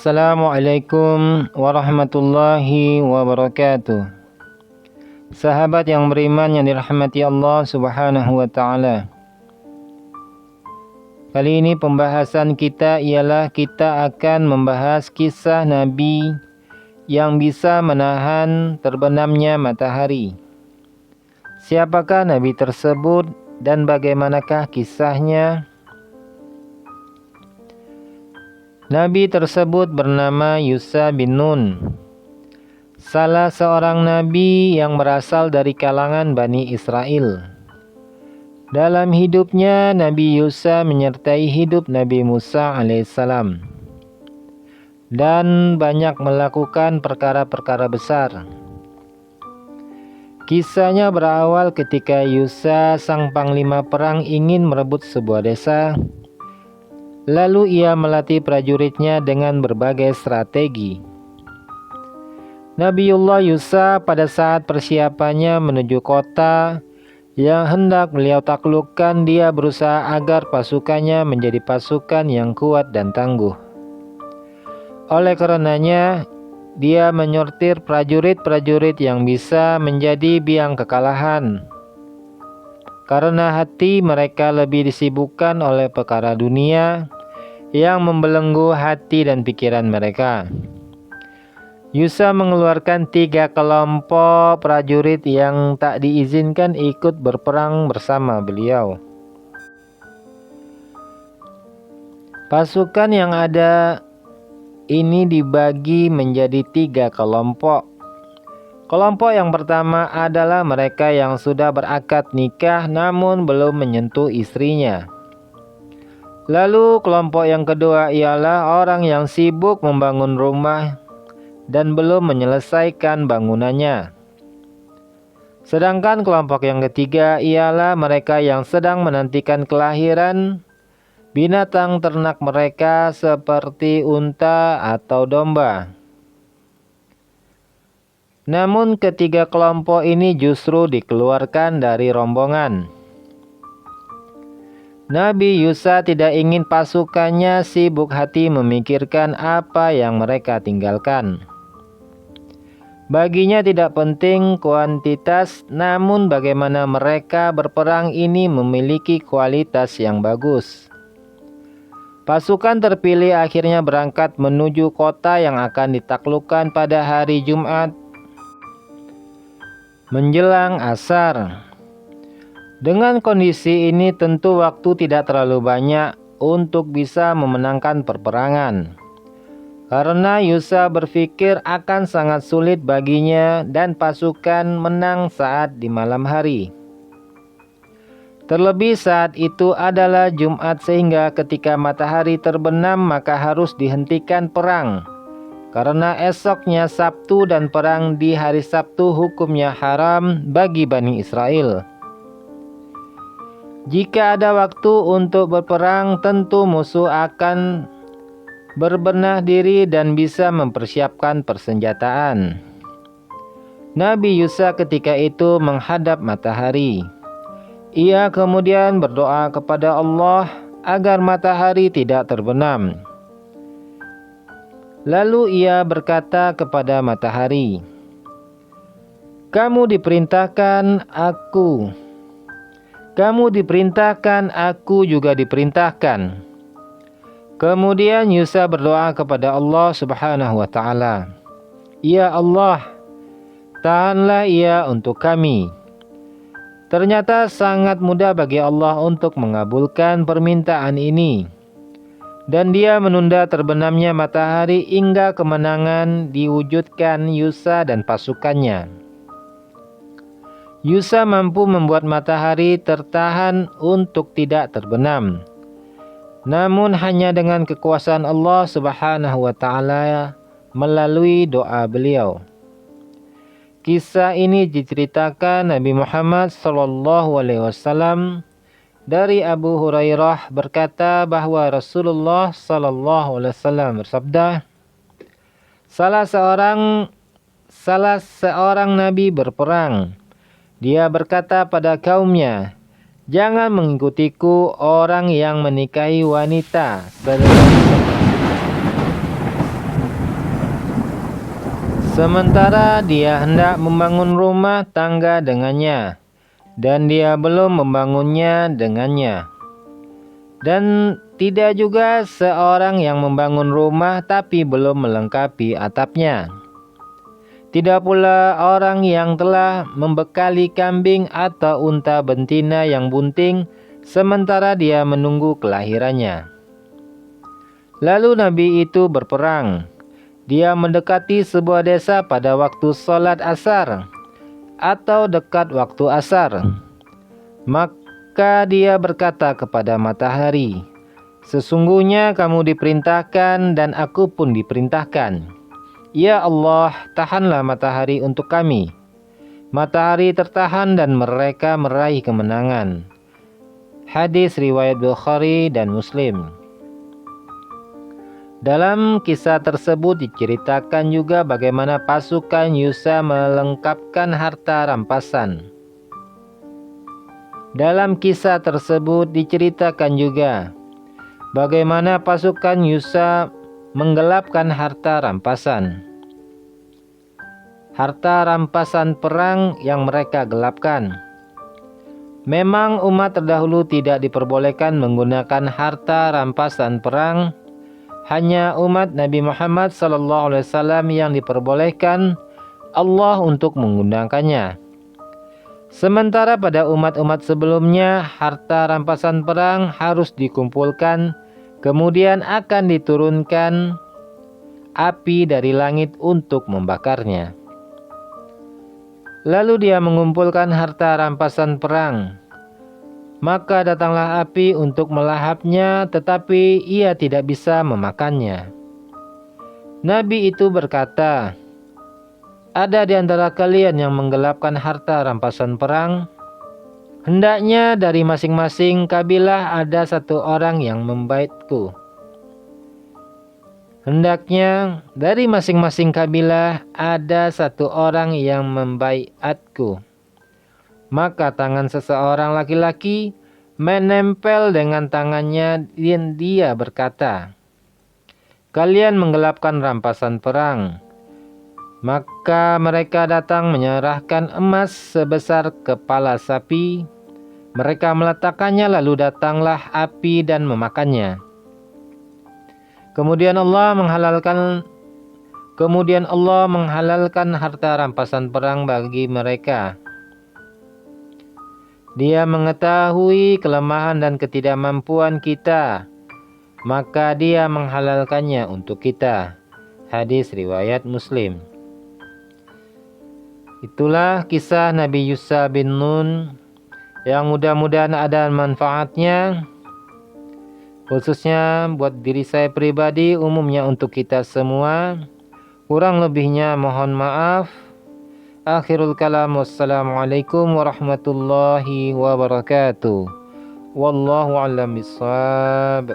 Assalamualaikum warahmatullahi wabarakatuh. Sahabat yang beriman yang dirahmati Allah Subhanahu wa taala. Kali ini pembahasan kita ialah kita akan membahas kisah Nabi yang bisa menahan terbenamnya matahari. Siapakah Nabi tersebut dan bagaimanakah kisahnya? Nabi tersebut bernama Yusha bin Nun, salah seorang nabi yang berasal dari kalangan Bani Israel. Dalam hidupnya, Nabi Yusha menyertai hidup Nabi Musa alaihissalam dan banyak melakukan perkara-perkara besar. Kisahnya berawal ketika Yusha, sang panglima perang, ingin merebut sebuah desa. Lalu ia melatih prajuritnya dengan berbagai strategi. Nabiullah Yusha pada saat persiapannya menuju kota yang hendak beliau taklukkan, dia berusaha agar pasukannya menjadi pasukan yang kuat dan tangguh. Oleh karenanya, dia menyortir prajurit-prajurit yang bisa menjadi biang kekalahan. Karena hati mereka lebih disibukkan oleh perkara dunia yang membelenggu hati dan pikiran mereka. Yusha mengeluarkan 3 kelompok prajurit yang tak diizinkan ikut berperang bersama beliau. Pasukan yang ada ini dibagi menjadi 3 kelompok. Kelompok yang pertama adalah mereka yang sudah berakad nikah namun belum menyentuh istrinya. Lalu kelompok yang kedua ialah orang yang sibuk membangun rumah dan belum menyelesaikan bangunannya. Sedangkan kelompok yang ketiga ialah mereka yang sedang menantikan kelahiran binatang ternak mereka seperti unta atau domba. Namun ketiga kelompok ini justru dikeluarkan dari rombongan. Nabi Yusha tidak ingin pasukannya sibuk hati memikirkan apa yang mereka tinggalkan. Baginya tidak penting kuantitas, namun bagaimana mereka berperang ini memiliki kualitas yang bagus. Pasukan terpilih akhirnya berangkat menuju kota yang akan ditaklukkan pada hari Jumat menjelang asar. Dengan kondisi ini tentu waktu tidak terlalu banyak untuk bisa memenangkan perperangan. Karena Yusha berpikir akan sangat sulit baginya dan pasukan menang saat di malam hari. Terlebih saat itu adalah Jumat sehingga ketika matahari terbenam maka harus dihentikan perang. Karena esoknya Sabtu dan perang di hari Sabtu hukumnya haram bagi Bani Israel. Jika ada waktu untuk berperang, tentu musuh akan berbenah diri dan bisa mempersiapkan persenjataan. Nabi Yusha ketika itu menghadap matahari. Ia kemudian berdoa kepada Allah agar matahari tidak terbenam. Lalu ia berkata kepada matahari, Kamu diperintahkan, aku juga diperintahkan. Kemudian Yusha berdoa kepada Allah Subhanahu wa taala, Ya Allah, tahanlah ia untuk kami. Ternyata sangat mudah bagi Allah untuk mengabulkan permintaan ini. Dan dia menunda terbenamnya matahari hingga kemenangan diwujudkan Yusha dan pasukannya. Yusha mampu membuat matahari tertahan untuk tidak terbenam. Namun hanya dengan kekuasaan Allah Subhanahu wa taala melalui doa beliau. Kisah ini diceritakan Nabi Muhammad SAW dari Abu Hurairah berkata bahwa Rasulullah SAW bersabda, Salah seorang nabi berperang. Dia berkata pada kaumnya, Jangan mengikutiku orang yang menikahi wanita sementara dia hendak membangun rumah tangga dengannya, dan dia belum membangunnya dengannya. Dan tidak juga seorang yang membangun rumah tapi belum melengkapi atapnya. Tidak pula orang yang telah membekali kambing atau unta betina yang bunting, sementara dia menunggu kelahirannya. Lalu Nabi itu berperang. Dia mendekati sebuah desa pada waktu sholat asar atau dekat waktu asar. Maka dia berkata kepada matahari, "Sesungguhnya kamu diperintahkan dan aku pun diperintahkan. Ya Allah, tahanlah matahari untuk kami." Matahari tertahan dan mereka meraih kemenangan. Hadis riwayat Bukhari dan Muslim. Dalam kisah tersebut diceritakan juga bagaimana pasukan Yusa melengkapkan harta rampasan. Dalam kisah tersebut diceritakan juga bagaimana pasukan Yusa menggelapkan harta rampasan. Harta rampasan perang yang mereka gelapkan. Memang umat terdahulu tidak diperbolehkan menggunakan harta rampasan perang. Hanya umat Nabi Muhammad SAW yang diperbolehkan Allah untuk menggunakannya. Sementara pada umat-umat sebelumnya, harta rampasan perang harus dikumpulkan, kemudian akan diturunkan api dari langit untuk membakarnya. Lalu dia mengumpulkan harta rampasan perang. Maka datanglah api untuk melahapnya, tetapi ia tidak bisa memakannya. Nabi itu berkata, "Ada di antara kalian yang menggelapkan harta rampasan perang? Hendaknya dari masing-masing kabilah ada satu orang yang membaitku. Hendaknya dari masing-masing kabilah ada satu orang yang membaiatku." Maka tangan seseorang laki-laki menempel dengan tangannya dan dia berkata, "Kalian menggelapkan rampasan perang." Maka mereka datang menyerahkan emas sebesar kepala sapi. Mereka meletakkannya, lalu datanglah api dan memakannya. Kemudian Allah menghalalkan harta rampasan perang bagi mereka. Dia mengetahui kelemahan dan ketidakmampuan kita, maka dia menghalalkannya untuk kita. Hadis riwayat Muslim. Itulah kisah Nabi Yusha bin Nun yang mudah-mudahan ada manfaatnya, khususnya buat diri saya pribadi, umumnya untuk kita semua. Kurang lebihnya mohon maaf. Akhirul kalam, wassalamualaikum warahmatullahi wabarakatuh. Wallahu a'lam bishawab.